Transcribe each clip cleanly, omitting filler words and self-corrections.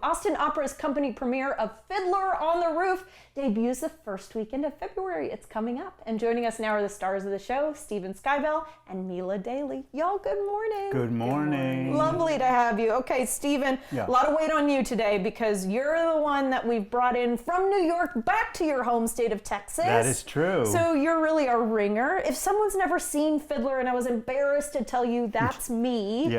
Austin Opera's company premiere of Fiddler on the Roof debuts the first weekend of February. It's coming up. And joining us now are the stars of the show, Stephen Skybell and Mila Daly. Y'all, good morning. Good morning. Lovely to have you. Okay, Stephen, a lot of weight on you today because you're the one that we've brought in from New York back to your home state of Texas. That is true. So you're really a ringer. If someone's never seen Fiddler, and I was embarrassed to tell you that's me,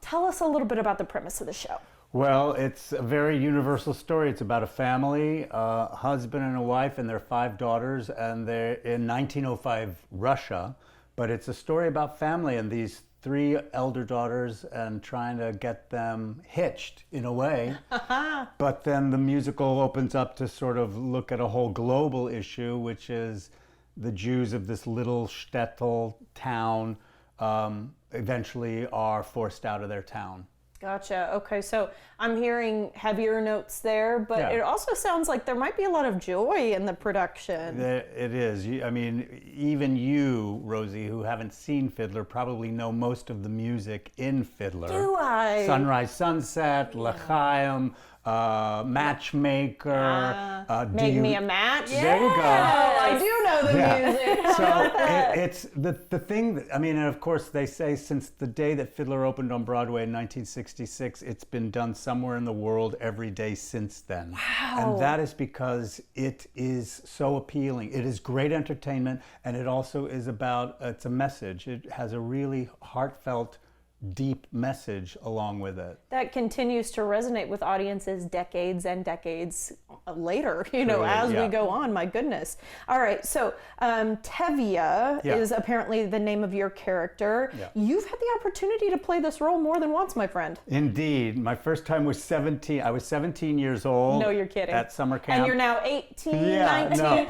tell us a little bit about the premise of the show. Well, it's a very universal story. It's about a family, a husband and a wife and their 5 daughters, and they're in 1905 Russia. But it's a story about family and these 3 elder daughters and trying to get them hitched in a way. But then the musical opens up to sort of look at a whole global issue, which is the Jews of this little shtetl town eventually are forced out of their town. Gotcha. Okay, so I'm hearing heavier notes there, but it also sounds like there might be a lot of joy in the production. It is. I mean, even you, Rosie, who haven't seen Fiddler, probably know most of the music in Fiddler. Do I? Sunrise, Sunset, L'Chaim, Matchmaker. Make Me a Match? There you go. Oh, I do know the music. So it's the thing that, I mean, and of course they say since the day that Fiddler opened on Broadway in 1966, it's been done somewhere in the world every day since then. Wow. And that is because it is so appealing. It is great entertainment, and it also is about, it's a message. It has a really heartfelt, deep message along with it. That continues to resonate with audiences decades and decades later, you know, as we go on, my goodness. All right, so Tevye is apparently the name of your character. You've had the opportunity to play this role more than once, my friend. Indeed. My first time was 17. I was 17 years old. No, you're kidding. At summer camp. And you're now 18, 19. No.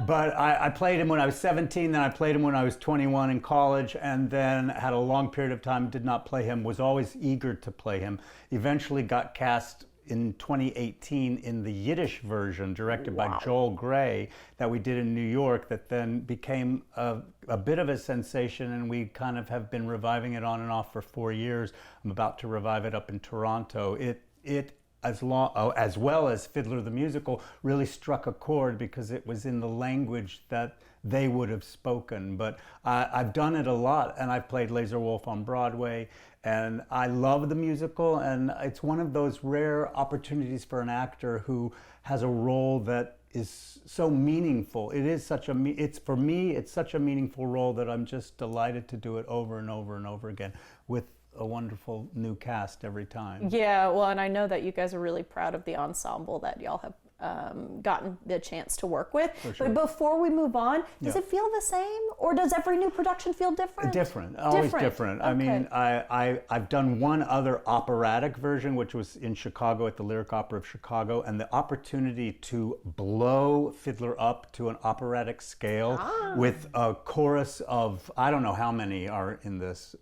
But I played him when I was 17, then I played him when I was 21 in college, and then had a long period of time, did not play him, was always eager to play him. Eventually got cast in 2018 in the Yiddish version directed by Joel Grey that we did in New York, that then became a bit of a sensation, and we kind of have been reviving it on and off for 4 years. I'm about to revive it up in Toronto. It as well as Fiddler the Musical really struck a chord because it was in the language that they would have spoken. But I've done it a lot, and I've played Laser Wolf on Broadway, and I love the musical, and it's one of those rare opportunities for an actor who has a role that is so meaningful. It is such a, for me, it's such a meaningful role that I'm just delighted to do it over and over and over again with a wonderful new cast every time. Yeah, well, and I know that you guys are really proud of the ensemble that y'all have gotten the chance to work with. Sure. But before we move on, does it feel the same, or does every new production feel different? Different, always different. I mean, I've done one other operatic version, which was in Chicago at the Lyric Opera of Chicago, and the opportunity to blow Fiddler up to an operatic scale with a chorus of, I don't know how many are in this.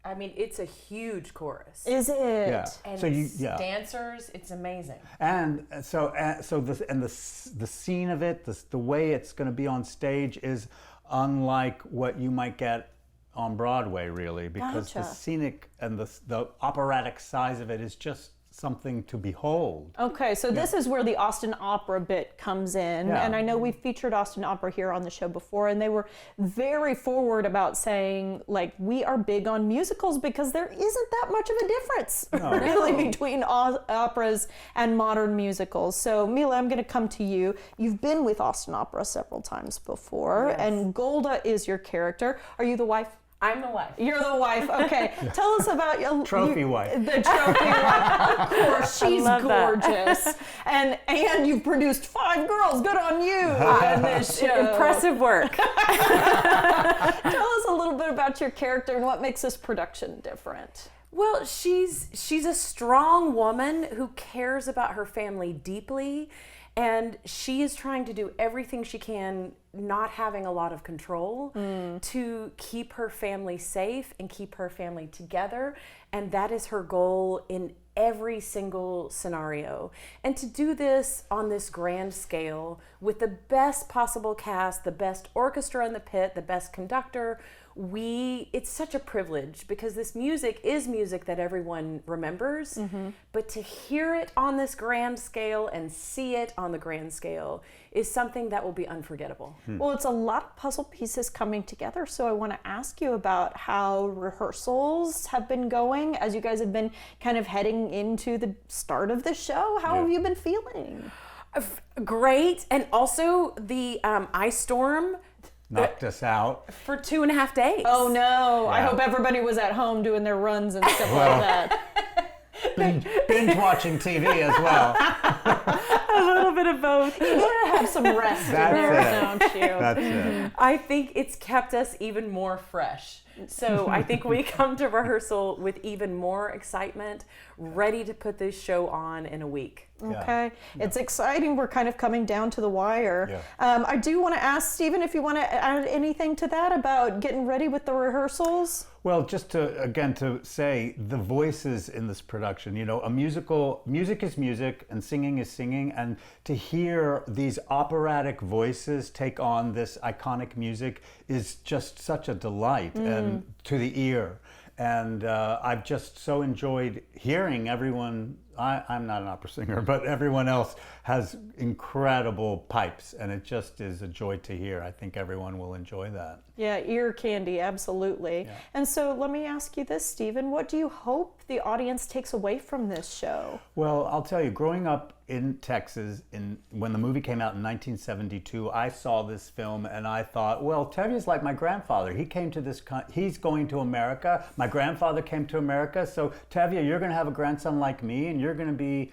I mean, it's a huge chorus. Is it? Yeah. And so dancers, it's amazing. And the scene of it, the way it's going to be on stage is unlike what you might get on Broadway, really, because the scenic and the operatic size of it is just something to behold. Okay, so this is where the Austin Opera bit comes in, and I know we've featured Austin Opera here on the show before, and they were very forward about saying, like, we are big on musicals because there isn't that much of a difference, really, between operas and modern musicals. So, Mila, I'm going to come to you. You've been with Austin Opera several times before, and Golda is your character. Are you the wife? I'm the wife. You're the wife. Okay. Tell us about your trophy wife. The trophy wife. Of course, she's gorgeous. And you've produced 5 girls. Good on you on this show. Impressive work. Tell us a little bit about your character and what makes this production different. Well, she's a strong woman who cares about her family deeply, and she is trying to do everything she can, not having a lot of control, to keep her family safe and keep her family together. And that is her goal in every single scenario. And to do this on this grand scale with the best possible cast, the best orchestra in the pit, the best conductor, it's such a privilege because this music is music that everyone remembers, but to hear it on this grand scale and see it on the grand scale is something that will be unforgettable. Well, it's a lot of puzzle pieces coming together, so I want to ask you about how rehearsals have been going as you guys have been kind of heading into the start of the show. How have you been feeling? Great, and also the ice storm knocked us out for 2.5 days. Oh no, I Yeah. hope everybody was at home doing their runs and stuff like that. binge watching TV as well. A little bit of both. You gotta have some rest in That's there, it. don't you? That's it. I think it's kept us even more fresh. So I think we come to rehearsal with even more excitement, ready to put this show on in a week. Okay, it's exciting. We're kind of coming down to the wire. Yeah. I do want to ask Stephen if you want to add anything to that about getting ready with the rehearsals. Well, just to say the voices in this production, music is music and singing is singing, and to hear these operatic voices take on this iconic music is just such a delight and to the ear. And I've just so enjoyed hearing everyone. I'm not an opera singer, but everyone else has incredible pipes, and it just is a joy to hear. I think everyone will enjoy that. Yeah, ear candy, absolutely. Yeah. And so let me ask you this, Stephen. What do you hope the audience takes away from this show? Well, I'll tell you, growing up in Texas, when the movie came out in 1972, I saw this film and I thought, well, Tevye's like my grandfather. He came to he's going to America. My grandfather came to America. So Tevye, you're going to have a grandson like me, and you're going to be,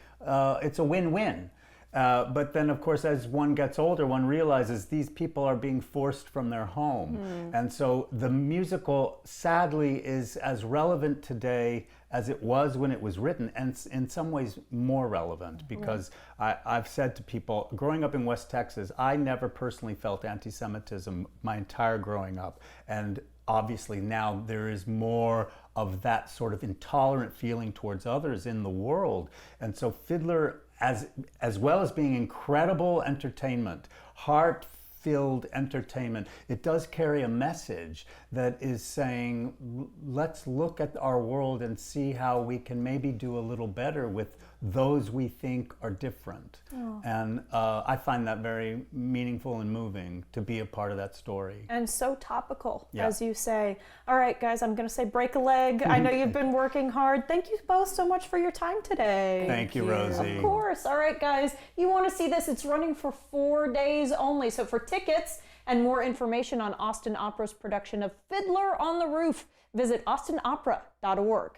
it's a win-win. But then, of course, as one gets older, one realizes these people are being forced from their home. And so the musical, sadly, is as relevant today as it was when it was written, and in some ways more relevant, because I've said to people, growing up in West Texas, I never personally felt anti-Semitism my entire growing up. And obviously now there is more of that sort of intolerant feeling towards others in the world. And so Fiddler, as well as being incredible entertainment, heart-filled entertainment, it does carry a message that is saying, let's look at our world and see how we can maybe do a little better with those we think are different. And I find that very meaningful and moving to be a part of that story. And so topical, Yeah. as you say. All right, guys, I'm going to say break a leg. I know you've been working hard. Thank you both so much for your time today. Thank you, Rosie. Of course. All right, guys, you want to see this? It's running for 4 days only. So for tickets and more information on Austin Opera's production of Fiddler on the Roof, visit austinopera.org.